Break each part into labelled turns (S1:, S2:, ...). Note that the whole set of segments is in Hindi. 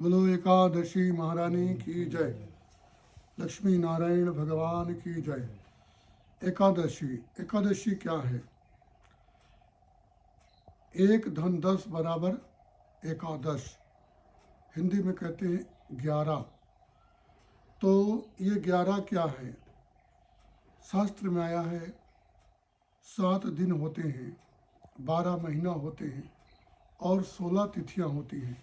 S1: बोलो एकादशी महारानी की जय। लक्ष्मी नारायण भगवान की जय। एकादशी क्या है? एक धन 10 बराबर एकादश, हिंदी में कहते हैं 11। तो ये 11 क्या है? शास्त्र में आया है 7 दिन होते हैं, 12 महीना होते हैं और 16 तिथियां होती हैं।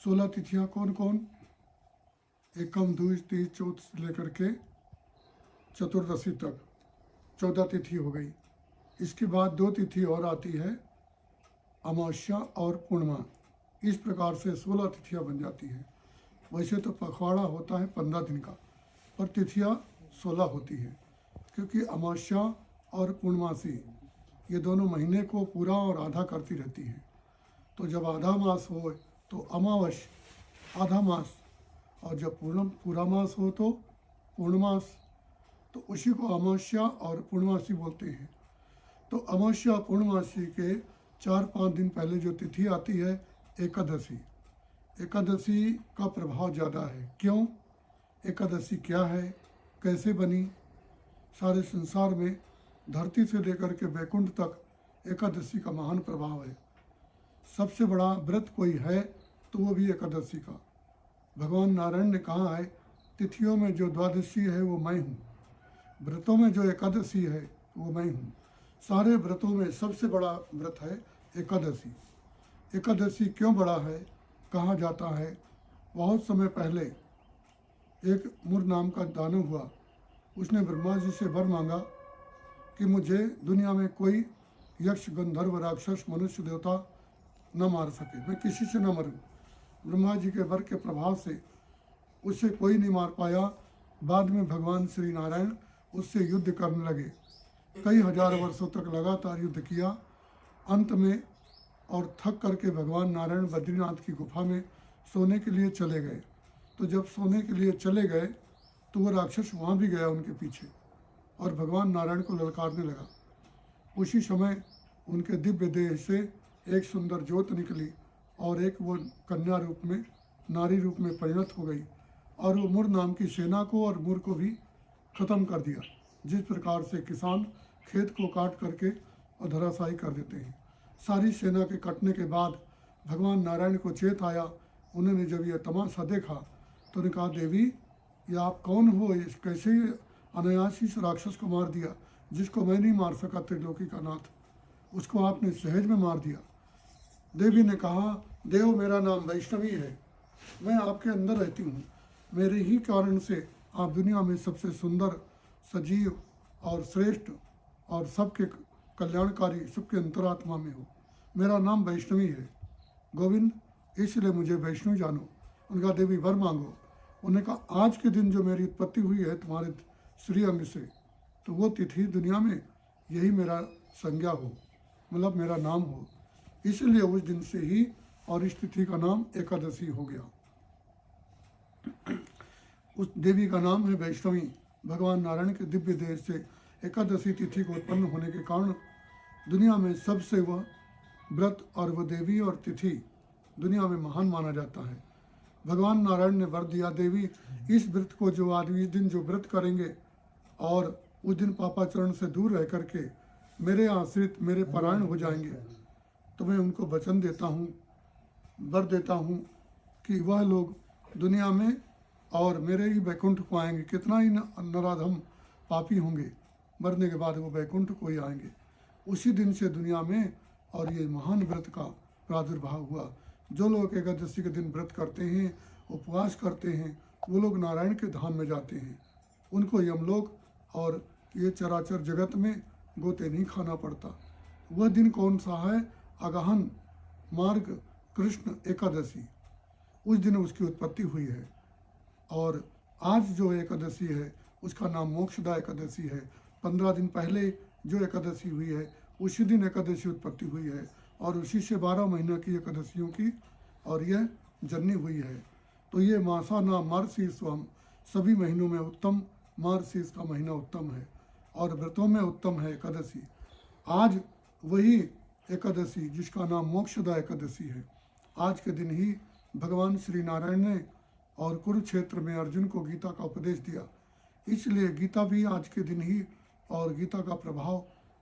S1: 16 तिथियां कौन कौन? एकम, द्विज, तीज, चौथ से लेकर के चतुर्दशी तक 14 तिथि हो गई। इसके बाद 2 तिथि और आती है, अमावस्या और पूर्णिमा। इस प्रकार से 16 तिथियां बन जाती हैं। वैसे तो पखवाड़ा होता है 15 दिन का, पर तिथियां 16 होती हैं, क्योंकि अमावस्या और पूर्णमासी ये दोनों महीने को पूरा और आधा करती रहती हैं। तो जब आधा मास हो तो अमावस आधा मास, और जब पूरा मास हो तो पूर्णमास। तो उसी को अमावस्या और पूर्णमासी बोलते हैं। तो अमावस्या पूर्णमासी के 4-5 दिन पहले जो तिथि आती है एकादशी। एकादशी का प्रभाव ज़्यादा है। क्यों? एकादशी क्या है, कैसे बनी? सारे संसार में धरती से लेकर के वैकुंठ तक एकादशी का महान प्रभाव है। सबसे बड़ा व्रत कोई है तो वो भी एकादशी का। भगवान नारायण ने कहा है, तिथियों में जो द्वादशी है वो मैं हूँ, व्रतों में जो एकादशी है वो मैं हूँ। सारे व्रतों में सबसे बड़ा व्रत है एकादशी। एकादशी क्यों बड़ा है? कहा जाता है बहुत समय पहले एक मुर नाम का दानव हुआ। उसने ब्रह्मा जी से वर मांगा कि मुझे दुनिया में कोई यक्ष, गंधर्व, राक्षस, मनुष्य, देवता न मार सके, मैं किसी से न मरूं। ब्रह्मा जी के वर के प्रभाव से उससे कोई नहीं मार पाया। बाद में भगवान श्री नारायण उससे युद्ध करने लगे। कई हजार वर्षों तक लगातार युद्ध किया। अंत में और थक करके भगवान नारायण बद्रीनाथ की गुफा में सोने के लिए चले गए। तो जब सोने के लिए चले गए तो वो राक्षस वहाँ भी गया उनके पीछे और भगवान नारायण को ललकारने लगा। उसी समय उनके दिव्य देह से एक सुंदर ज्योत निकली और एक वो कन्या रूप में, नारी रूप में परिणत हो गई और वो मुर नाम की सेना को और मुर को भी खत्म कर दिया। जिस प्रकार से किसान खेत को काट करके और धराशायी कर देते हैं। सारी सेना के कटने के बाद भगवान नारायण को चेत आया। उन्होंने जब यह तमाशा देखा तो उन्होंने कहा, देवी ये आप कौन हो? ये कैसे अनायास इस राक्षस को मार दिया जिसको मैं नहीं मार सका, त्रिलोकी का नाथ, उसको आपने सहज में मार दिया। देवी ने कहा, देव मेरा नाम वैष्णवी है, मैं आपके अंदर रहती हूँ, मेरे ही कारण से आप दुनिया में सबसे सुंदर, सजीव और श्रेष्ठ और सबके कल्याणकारी, सबके अंतरात्मा में हो। मेरा नाम वैष्णवी है गोविंद, इसलिए मुझे वैष्णवी जानो। उनका देवी वर मांगो। उन्होंने कहा, आज के दिन जो मेरी उत्पत्ति हुई है तुम्हारे श्रीअंग से, तो वो तिथि दुनिया में यही मेरा संज्ञा हो, मतलब मेरा नाम हो। इसलिए उस दिन से ही और इस तिथि का नाम एकादशी हो गया। उस देवी का नाम है वैष्णवी। भगवान नारायण के दिव्य देह से एकादशी तिथि को उत्पन्न होने के कारण दुनिया में सबसे वह व्रत और वह देवी और तिथि दुनिया में महान माना जाता है। भगवान नारायण ने वर दिया, देवी इस व्रत को जो आदमी इस दिन जो व्रत करेंगे और उस दिन पापाचरण से दूर रह करके मेरे आश्रित, मेरे परायण हो जाएंगे, तो मैं उनको वचन देता हूँ, वर देता हूँ कि वह लोग दुनिया में और मेरे ही वैकुंठ को आएंगे। कितना ही नराधम पापी होंगे, मरने के बाद वो वैकुंठ को ही आएंगे। उसी दिन से दुनिया में और ये महान व्रत का प्रादुर्भाव हुआ। जो लोग एकादशी के दिन व्रत करते हैं, उपवास करते हैं, वो लोग नारायण के धाम में जाते हैं। उनको यमलोक और ये चराचर जगत में गोते नहीं खाना पड़ता। वह दिन कौन सा है? अगहन मार्ग कृष्ण एकादशी, उस दिन उसकी उत्पत्ति हुई है। और आज जो एकादशी है उसका नाम मोक्षदा एकादशी है। 15 दिन पहले जो एकादशी हुई है उसी दिन एकादशी उत्पत्ति हुई है और उसी से 12 महीना की एकादशियों की और यह जननी हुई है। तो ये मासा नाम मार्गशीर्षम, सभी महीनों में उत्तम मार्गशीर्ष का महीना उत्तम है और व्रतों में उत्तम है एकादशी। आज वही एकादशी जिसका नाम मोक्षदा एकादशी है, आज के दिन ही भगवान श्री नारायण ने और कुरुक्षेत्र में अर्जुन को गीता का उपदेश दिया। इसलिए गीता भी आज के दिन ही और गीता का प्रभाव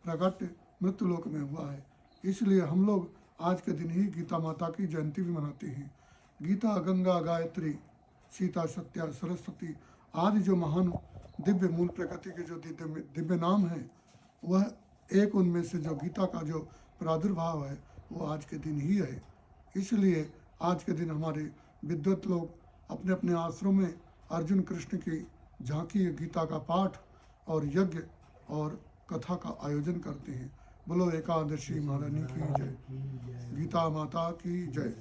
S1: प्रकट मृत्युलोक में हुआ है। इसलिए हम लोग आज के दिन ही गीता माता की जयंती भी मनाते हैं। गीता, गंगा, गायत्री, सीता, सत्या, सरस्वती आदि जो महान दिव्य मूल प्रकृति के जो दिव्य नाम हैं, वह एक उनमें से जो गीता का जो प्रादुर्भाव है वो आज के दिन ही है। इसलिए आज के दिन हमारे विद्वत लोग अपने अपने आश्रम में अर्जुन कृष्ण की झांकी गीता का पाठ और यज्ञ और कथा का आयोजन करते हैं। बोलो एकादशी महारानी की जय, गीता माता की जय।